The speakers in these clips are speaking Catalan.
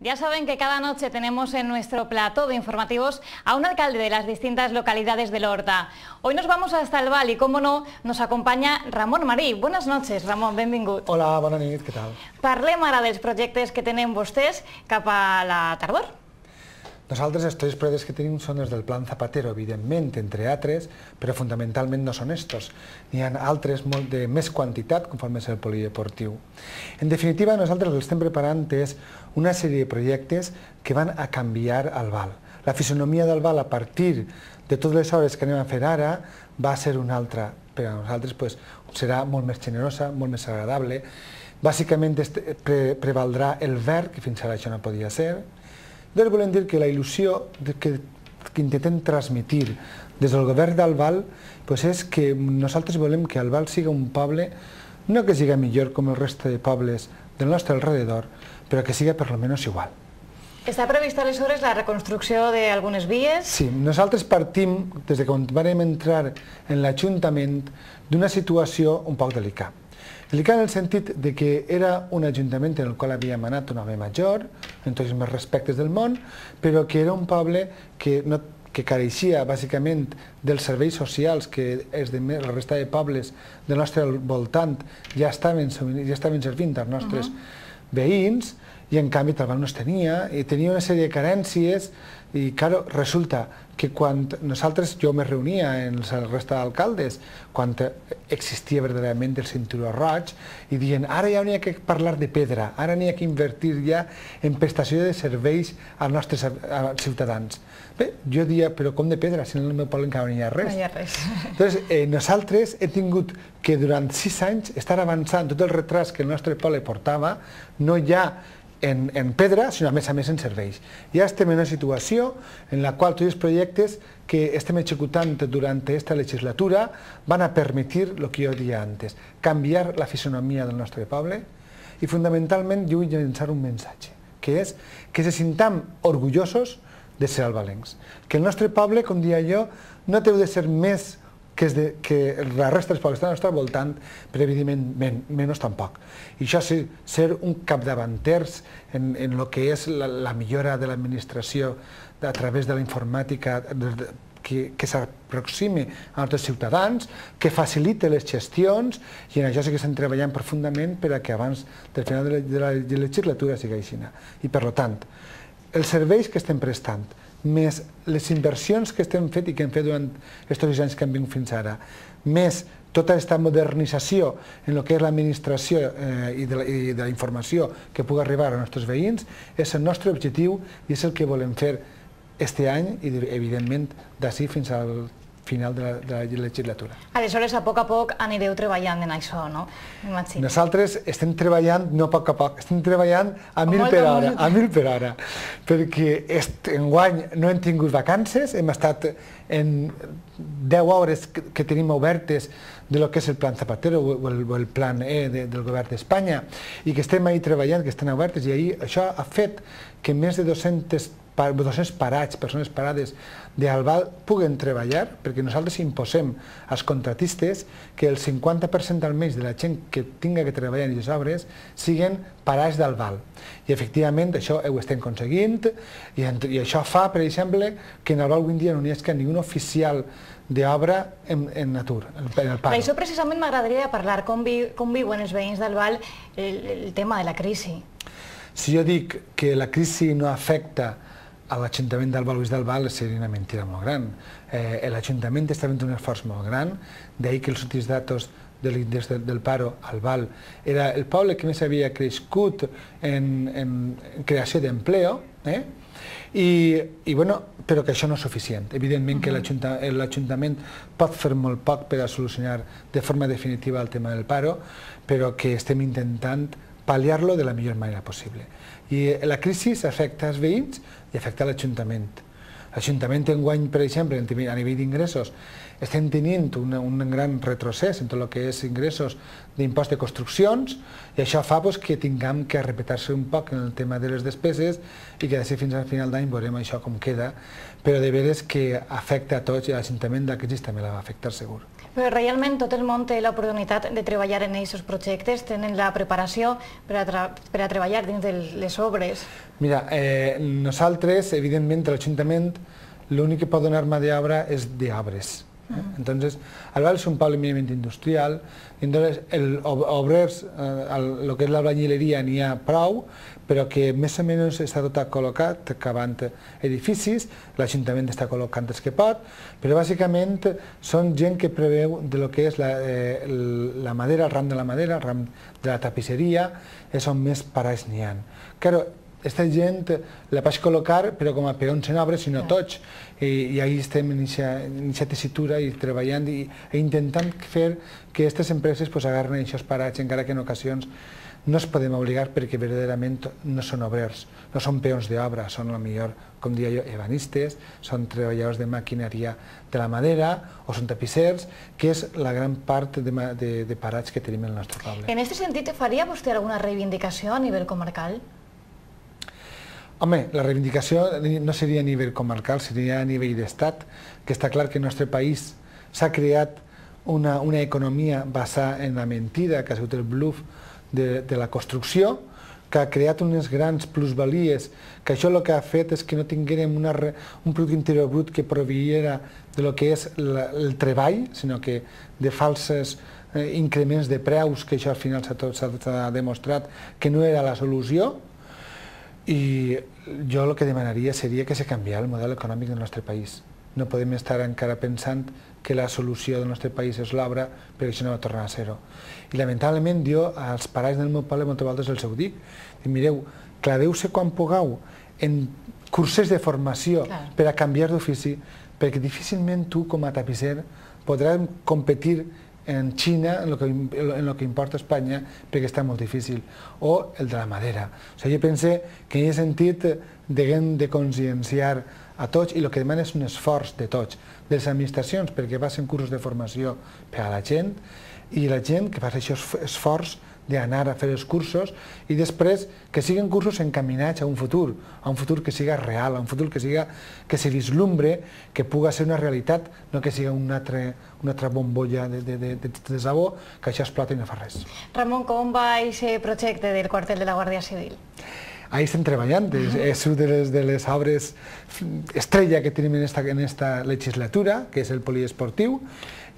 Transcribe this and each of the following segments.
Ya saben que cada noche tenemos en nuestro plató de informativos a un alcalde de las distintas localidades de l'Horta. Hoy nos vamos hasta el Val y, como no, nos acompaña Ramon Marí. Buenas noches, Ramon, benvingut. Hola, bona nit, què tal? Parlem ara dels projectes que tenen vostès cap a la tardor. Nosaltres els tres projectes que tenim són els del Plan Zapatero, evidentment, entre altres, però fonamentalment no són estos. N'hi ha altres de més quantitat, conforme és el polideportiu. En definitiva, nosaltres el que estem preparant és una sèrie de projectes que van a canviar el Val. La fisonomia del Val, a partir de totes les obres que anem a fer ara, va ser una altra. Per a nosaltres serà molt més generosa, molt més agradable. Bàsicament prevaldrà el verd, que fins ara això no podia ser. Doncs volem dir que la il·lusió que intentem transmetir des del govern del Val és que nosaltres volem que el Val sigui un poble, no que sigui millor com el reste de pobles del nostre alrededor, però que sigui per almenys igual. Està prevista aleshores la reconstrucció d'algunes vies? Sí, nosaltres partim, des de quan vam entrar en l'Ajuntament, d'una situació un poc delicada. Delicada en el sentit de que era un ajuntament en el qual havíem anat un home major, en tots els més respectes del món, però que era un poble que careixia bàsicament dels serveis socials que la resta de pobles del nostre voltant ja estaven servint als nostres veïns, i en canvi el Val no es tenia, i tenia una sèrie de carències, i clar, resulta que quan jo me reunia amb la resta d'alcaldes, quan existia verdaderament el cinturó roig, i dient, ara ja n'hi ha que parlar de pedra, ara n'hi ha que invertir ja en prestació de serveis als nostres ciutadans. Bé, jo dia, però com de pedra, si en el meu poble encara no hi ha res. No hi ha res. Doncs nosaltres hem tingut que durant 6 anys estar avançant tot el retras que el nostre poble portava, no ja en pedra, sinó a més en serveis. Ja estem en una situació en la qual tots els projectes que estem executant durant aquesta legislatura van a permetir el que jo deia antes, canviar la fisonomia del nostre poble i fonamentalment jo vull llançar un missatge, que és que se sintam orgullosos de ser albalencs, que el nostre poble, com deia jo, no deu de ser més que la resta dels pobles que estan al nostre voltant, però evidentment menys tampoc. I això sí, ser un capdavanters en el que és la millora de l'administració a través de la informàtica que s'aproximi als nostres ciutadans, que facilite les gestions, i en això sí que estem treballant profundament per a que abans del final de la legislatura sigui així. I per tant, els serveis que estem prestant, més les inversions que estem fet i que hem fet durant aquests 6 anys que hem vingut fins ara, més tota aquesta modernització en el que és l'administració i de la informació que pugui arribar als nostres veïns, és el nostre objectiu i és el que volem fer aquest any i, evidentment, d'ací fins al final de la legislatura. Aleshores, a poc anireu treballant en això, no? Nosaltres estem treballant, no a poc, estem treballant a 1000 per hora, perquè enguany no hem tingut vacances, hem estat en 10 hores que tenim obertes de lo que és el Plan Zapatero o el Plan E del govern d'Espanya, i que estem ahí treballant, que estan obertes, i ahir això ha fet que més de 200 persones parades d'Albal puguen treballar, perquè nosaltres imposem als contratistes que el 50% almenys de la gent que tinga que treballar en aquestes obres siguin parats d'Albal. I efectivament això ho estem aconseguint, i això fa, per exemple, que en Albal avui en dia no hi hagi ningú oficial d'obra en atur, en el paro. Per això precisament m'agradaria parlar com viuen els veïns d'Albal el tema de la crisi. Si jo dic que la crisi no afecta a l'Ajuntament d'Albal o d'Albal seria una mentida molt gran. L'Ajuntament està fent un esforç molt gran, d'ahir que els últims datos de l'índex del paro, Albal era el poble que més havia crescut en creació d'empleo, però que això no és suficient. Evidentment que l'Ajuntament pot fer molt poc per a solucionar de forma definitiva el tema del paro, però que estem intentant pal·liar-lo de la millor manera possible. I la crisi afecta els veïns i afecta l'Ajuntament. L'Ajuntament enguany, per exemple, a nivell d'ingressos, estem tenint un gran retrocés en tot el que és ingressos d'impost de construccions, i això fa que tinguem que repetir-se un poc en el tema de les despeses i que d'ací fins al final d'any veurem això com queda, però de veres que afecta a tots i a l'Ajuntament la crisi també la va afectar segur. Però realment tot el món té l'oportunitat de treballar en aquests projectes, tenen la preparació per a treballar dins de les obres. Mira, nosaltres, evidentment, l'Ajuntament, l'únic que pot donar mà d'obra és d'obres. Entonces, Albal es un pueblo eminentemente industrial, entonces obrers, lo que és l'albañileria n'hi ha prou, però que més o menys està tot col·locat, cavant edificis, l'Ajuntament està col·locant els que pot, però bàsicament són gent que preveu de lo que és la madera, el ram de la madera, el ram de la tapisseria, és on més parats n'hi ha. Claro, aquesta gent la vaig col·locar però com a peons en obres, sinó tots, i ahí estem en aquesta tessitura i treballant i intentant fer que aquestes empreses agarren aquests parats, encara que en ocasions no es podem obligar perquè verdaderament no són obrers, no són peons d'obra, són potser, com deia jo, ebanistes, són treballadors de maquinària de la madera o són tapissers, que és la gran part de parats que tenim en el nostre poble. En aquest sentit, faria vostè alguna reivindicació a nivell comarcal? Home, la reivindicació no seria a nivell comarcal, seria a nivell d'estat, que està clar que el nostre país s'ha creat una economia basada en la mentida, que ha sigut el bluff de la construcció, que ha creat unes grans plusvalies, que això el que ha fet és que no tinguérem un producte interior brut que proviera de lo que és el treball, sinó que de falses increments de preus, que això al final s'ha demostrat que no era la solució. I jo el que demanaria seria que se canviara el model econòmic del nostre país. No podem estar encara pensant que la solució del nostre país és l'obra, perquè això no va tornar a ser-ho. I lamentablement jo als parats del meu poble moltes voltes els ho dic. Mireu, claveu-se quan pugueu en cursos de formació per a canviar d'ofici, perquè difícilment tu com a tapisser podràs competir en Xina, en lo que importa a Espanya, perquè està molt difícil, o el de la madera. O sigui, jo pense que en aquest sentit haguem de conscienciar a tots i el que demana és un esforç de tots, de les administracions, perquè facin cursos de formació per a la gent, i la gent que faci aquest esforç d'anar a fer els cursos i després que siguin cursos encaminats a un futur que siga real, a un futur que se vislumbre, que puga ser una realitat, no que siga una altra bombolla de sabó, que això explota i no fa res. Ramon, com va aquest projecte del quartel de la Guàrdia Civil? Ahí estem treballant, és una de les obres estrella que tenim en esta legislatura, que és el poliesportiu,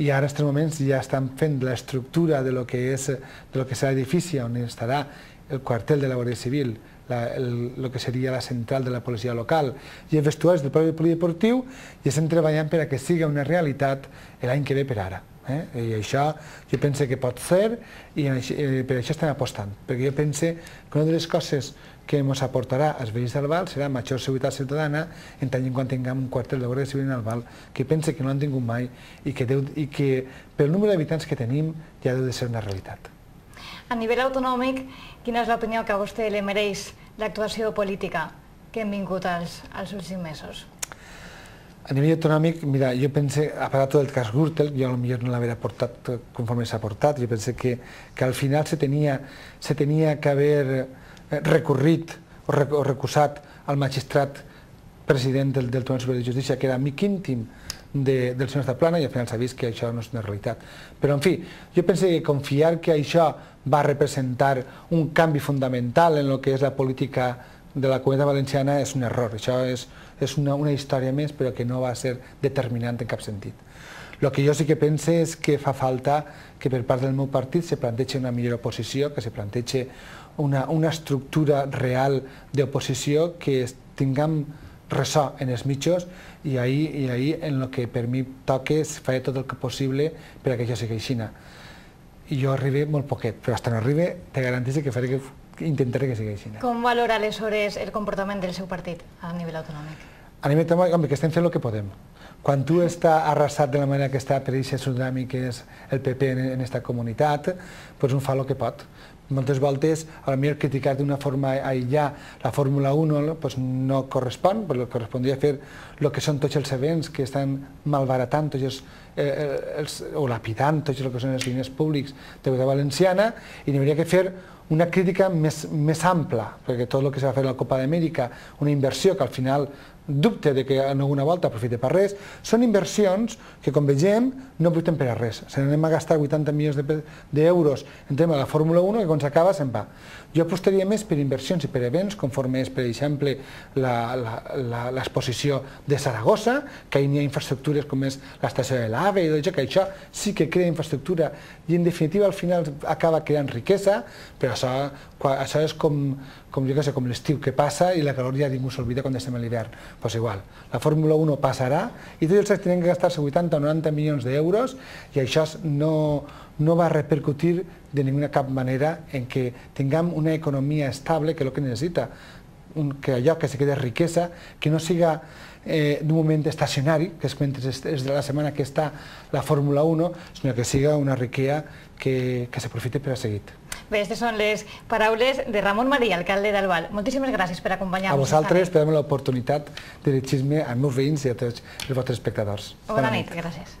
i ara en aquests moments ja estan fent l'estructura de lo que serà l'edifici on estarà el quartel de la Guàrdia Civil, el que seria la central de la policia local, i els vestuaris del poliesportiu, i estem treballant per a que sigui una realitat l'any que ve per ara. I això jo penso que pot ser i per això estem apostant, perquè jo penso que una de les coses que ens aportarà als veïns d'Albal serà major seguretat ciutadana en tant quan tinguem un quartel de Guàrdia Civil en Albal, que penso que no han tingut mai i que pel número d'habitants que tenim ja deu de ser una realitat. A nivell autonòmic, quina és l'opinió que a vostè li mereix l'actuació política que hem vingut als últims mesos? A nivell autonòmic, mira, jo penso, a part del cas Gürtel, jo potser no l'haver aportat conforme s'ha aportat, jo penso que al final se tenia que haver recorrit o recusat al magistrat president del Tribunal Superior de Justícia, que era amic íntim del senyor Zaplana, i al final s'ha vist que això no és una realitat. Però, en fi, jo penso que confiar que això va representar un canvi fundamental en el que és la política de la Comunitat Valenciana és un error. Això és una història més, però que no va ser determinant en cap sentit. El que jo sí que penso és que fa falta que per part del meu partit se plantegi una millor oposició, que se plantegi una estructura real d'oposició, que tinguem ressò en els mitjos i ahir en el que per mi toca faré tot el que possible per a que això sigui així. I jo arribaré molt poquet, però fins que no arribi te garanteixo que intentaré que sigui així. Com valora aleshores el comportament del seu partit a nivell autonòmic? A nivell autonòmic, home, que estem fent el que podem. Quan tu estàs arrasat de la manera que està per aquest tsunami que és el PP en aquesta comunitat, doncs un fa el que pot. Moltes voltes, potser criticar d'una forma aïllar la Fórmula 1 no correspon, perquè correspondria fer el que són tots els events que estan malbaratant o lapidant tots el que són els diners públics de la Comunitat Valenciana, i n'hi hauria que fer una crítica més ampla, perquè tot el que se va fer a la Copa d'Amèrica, una inversió que al final dubte de que en alguna volta aprofite per res, són inversions que, com vegem, no aprofiten per a res. Se n'anem a gastar 80 milions d'euros en tema de la Fórmula 1 que quan s'acaba se'n va. Jo apostaria més per inversions i per events, conforme és, per exemple, l'exposició de Saragossa, que hi ha infraestructures com és l'estació de l'AVE i tot això, que això sí que crea infraestructura i, en definitiva, al final acaba creant riquesa, però això és com l'estiu que passa i la calor ja ningú s'olvida quan estem a l'hivern. Doncs igual, la Fórmula 1 passarà i tots els tenen que gastar-se 80 o 90 milions d'euros i això no va repercutir de cap manera en que tinguem una economia estable, que és el que necessita, que allò que se queda riquesa, que no siga d'un moment estacionari, que és mentre és de la setmana que està la Fórmula 1, sinó que siga una riquesa que s'aprofite per a seguit. Bé, aquestes són les paraules de Ramon Marí, alcalde d'Albal. Moltíssimes gràcies per acompanyar-nos. A vosaltres per donar l'oportunitat de dirigir-me als meus veïns i a tots els vostres espectadors. Bona nit, gràcies.